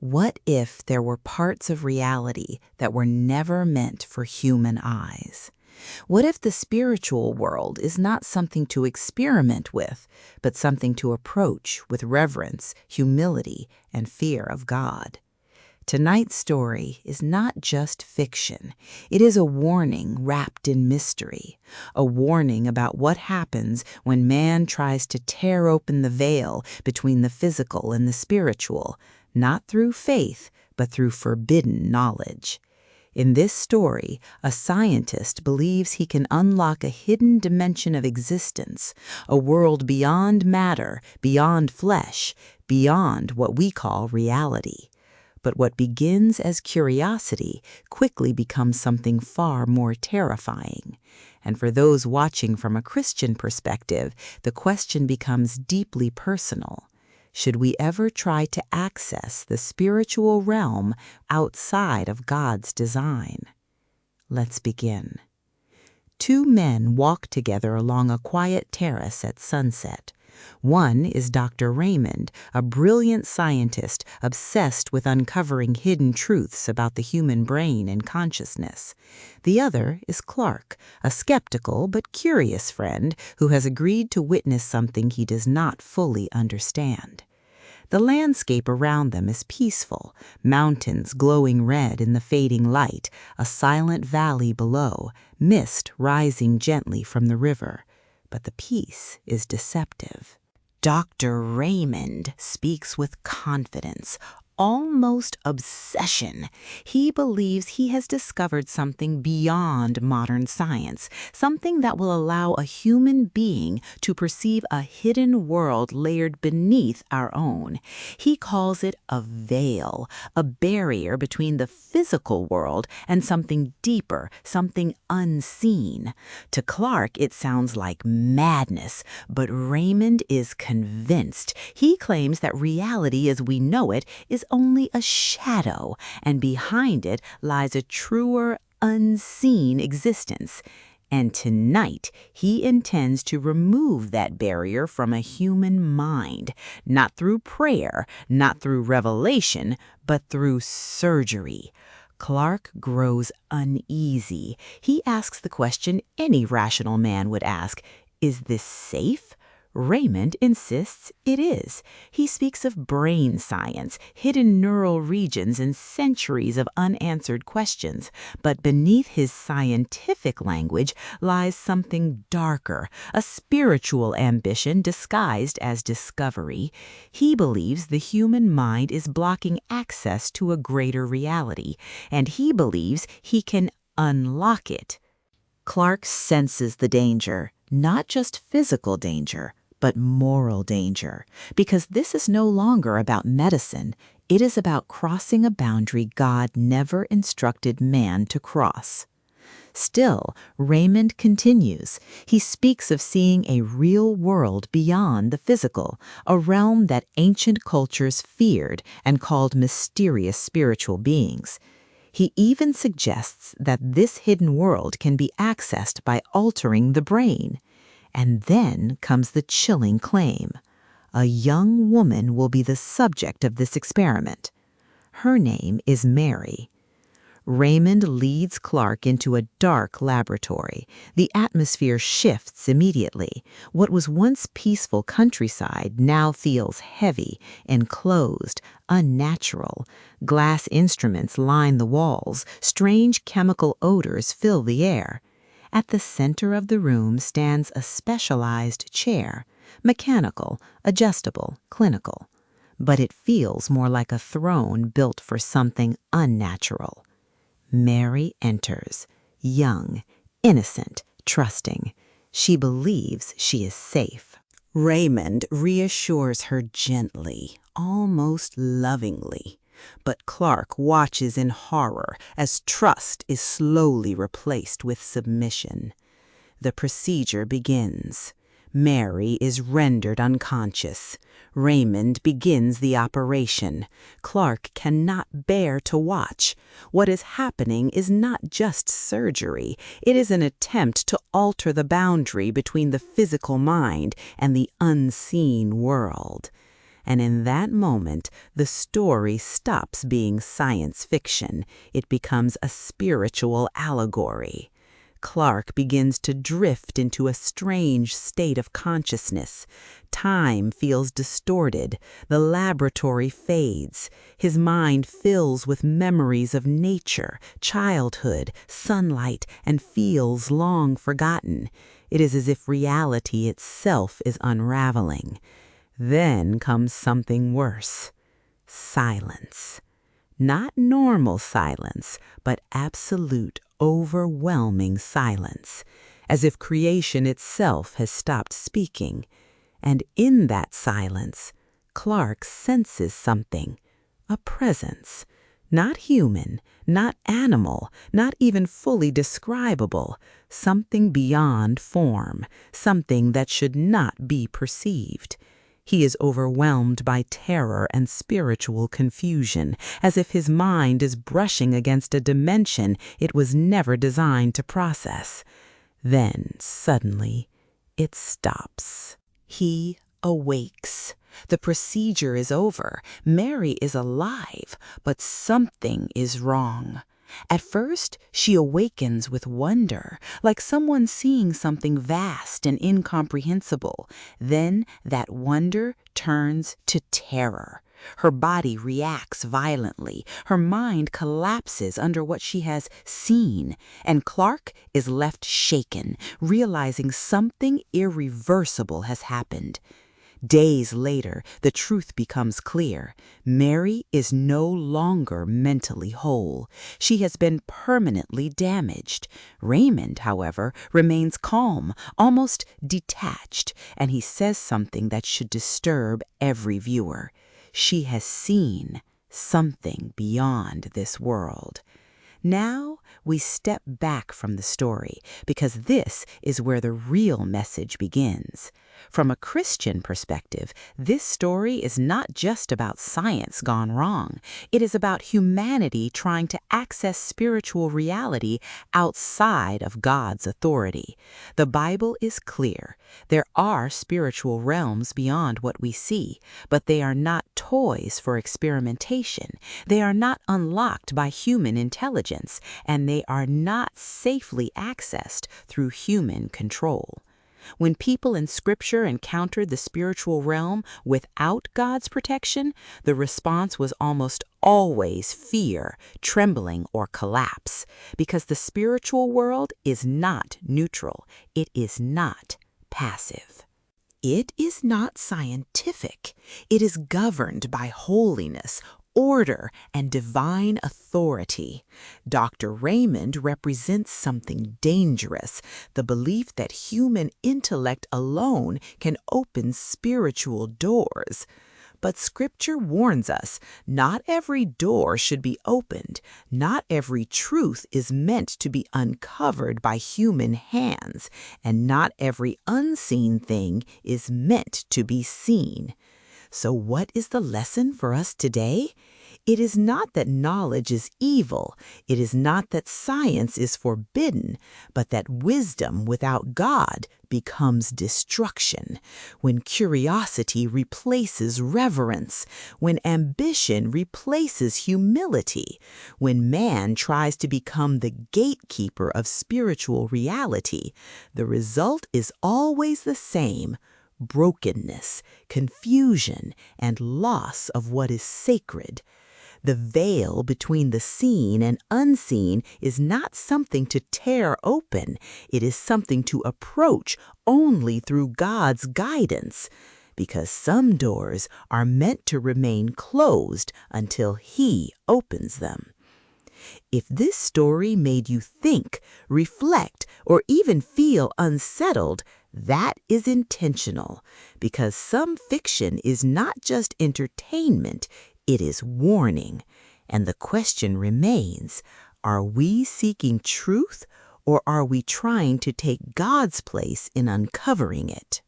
What if there were parts of reality that were never meant for human eyes? What if the spiritual world is not something to experiment with, but something to approach with reverence, humility, and fear of God? Tonight's story is not just fiction. It is a warning wrapped in mystery, a warning about what happens when man tries to tear open the veil between the physical and the spiritual, not through faith, but through forbidden knowledge. In this story, a scientist believes he can unlock a hidden dimension of existence, a world beyond matter, beyond flesh, beyond what we call reality. But what begins as curiosity quickly becomes something far more terrifying. And for those watching from a Christian perspective, the question becomes deeply personal. Should we ever try to access the spiritual realm outside of God's design? Let's begin. Two men walk together along a quiet terrace at sunset. One is Dr. Raymond, a brilliant scientist obsessed with uncovering hidden truths about the human brain and consciousness. The other is Clark, a skeptical but curious friend who has agreed to witness something he does not fully understand. The landscape around them is peaceful, mountains glowing red in the fading light, a silent valley below, mist rising gently from the river. But the peace is deceptive. Dr. Raymond speaks with confidence, almost obsession. He believes he has discovered something beyond modern science, something that will allow a human being to perceive a hidden world layered beneath our own. He calls it a veil, a barrier between the physical world and something deeper, something unseen. To Clark, it sounds like madness, but Raymond is convinced. He claims that reality as we know it is only a shadow, and behind it lies a truer, unseen existence. And tonight, he intends to remove that barrier from a human mind, not through prayer, not through revelation, but through surgery. Clark grows uneasy. He asks the question any rational man would ask: is this safe? Raymond insists it is. He speaks of brain science, hidden neural regions, and centuries of unanswered questions. But beneath his scientific language lies something darker, a spiritual ambition disguised as discovery. He believes the human mind is blocking access to a greater reality, and he believes he can unlock it. Clark senses the danger, not just physical danger, but moral danger, because this is no longer about medicine. It is about crossing a boundary God never instructed man to cross. Still, Raymond continues. He speaks of seeing a real world beyond the physical, a realm that ancient cultures feared and called mysterious spiritual beings. He even suggests that this hidden world can be accessed by altering the brain. And then comes the chilling claim. A young woman will be the subject of this experiment. Her name is Mary. Raymond leads Clark into a dark laboratory. The atmosphere shifts immediately. What was once peaceful countryside now feels heavy, enclosed, unnatural. Glass instruments line the walls. Strange chemical odors fill the air. At the center of the room stands a specialized chair, mechanical, adjustable, clinical. But it feels more like a throne built for something unnatural. Mary enters, young, innocent, trusting. She believes she is safe. Raymond reassures her gently, almost lovingly. But Clark watches in horror as trust is slowly replaced with submission. The procedure begins. Mary is rendered unconscious. Raymond begins the operation. Clark cannot bear to watch. What is happening is not just surgery. It is an attempt to alter the boundary between the physical mind and the unseen world. And in that moment, the story stops being science fiction. It becomes a spiritual allegory. Clark begins to drift into a strange state of consciousness. Time feels distorted. The laboratory fades. His mind fills with memories of nature, childhood, sunlight, and feels long forgotten. It is as if reality itself is unraveling. Then comes something worse. Silence. Not normal silence, but absolute, overwhelming silence, as if creation itself has stopped speaking. And in that silence, Clark senses something, a presence, not human, not animal, not even fully describable, something beyond form, something that should not be perceived. He is overwhelmed by terror and spiritual confusion, as if his mind is brushing against a dimension it was never designed to process. Then, suddenly, it stops. He awakes. The procedure is over. Mary is alive, but something is wrong. At first, she awakens with wonder, like someone seeing something vast and incomprehensible. Then that wonder turns to terror. Her body reacts violently. Her mind collapses under what she has seen, and Clark is left shaken, realizing something irreversible has happened. Days later, the truth becomes clear. Mary is no longer mentally whole. She has been permanently damaged. Raymond, however, remains calm, almost detached, and he says something that should disturb every viewer. She has seen something beyond this world. Now we step back from the story, because this is where the real message begins. From a Christian perspective, this story is not just about science gone wrong. It is about humanity trying to access spiritual reality outside of God's authority. The Bible is clear. There are spiritual realms beyond what we see, but they are not toys for experimentation. They are not unlocked by human intelligence, and they are not safely accessed through human control. When people in Scripture encountered the spiritual realm without God's protection, the response was almost always fear, trembling, or collapse, because the spiritual world is not neutral. It is not passive. It is not scientific. It is governed by holiness, order, and divine authority. Dr. Raymond represents something dangerous, the belief that human intellect alone can open spiritual doors. But Scripture warns us, not every door should be opened. Not every truth is meant to be uncovered by human hands, and not every unseen thing is meant to be seen. So what is the lesson for us today? It is not that knowledge is evil. It is not that science is forbidden, but that wisdom without God becomes destruction. When curiosity replaces reverence, when ambition replaces humility, when man tries to become the gatekeeper of spiritual reality, the result is always the same: brokenness, confusion, and loss of what is sacred. The veil between the seen and unseen is not something to tear open. It is something to approach only through God's guidance, because some doors are meant to remain closed until He opens them. If this story made you think, reflect, or even feel unsettled, that is intentional, because some fiction is not just entertainment, it is warning. And the question remains, are we seeking truth, or are we trying to take God's place in uncovering it?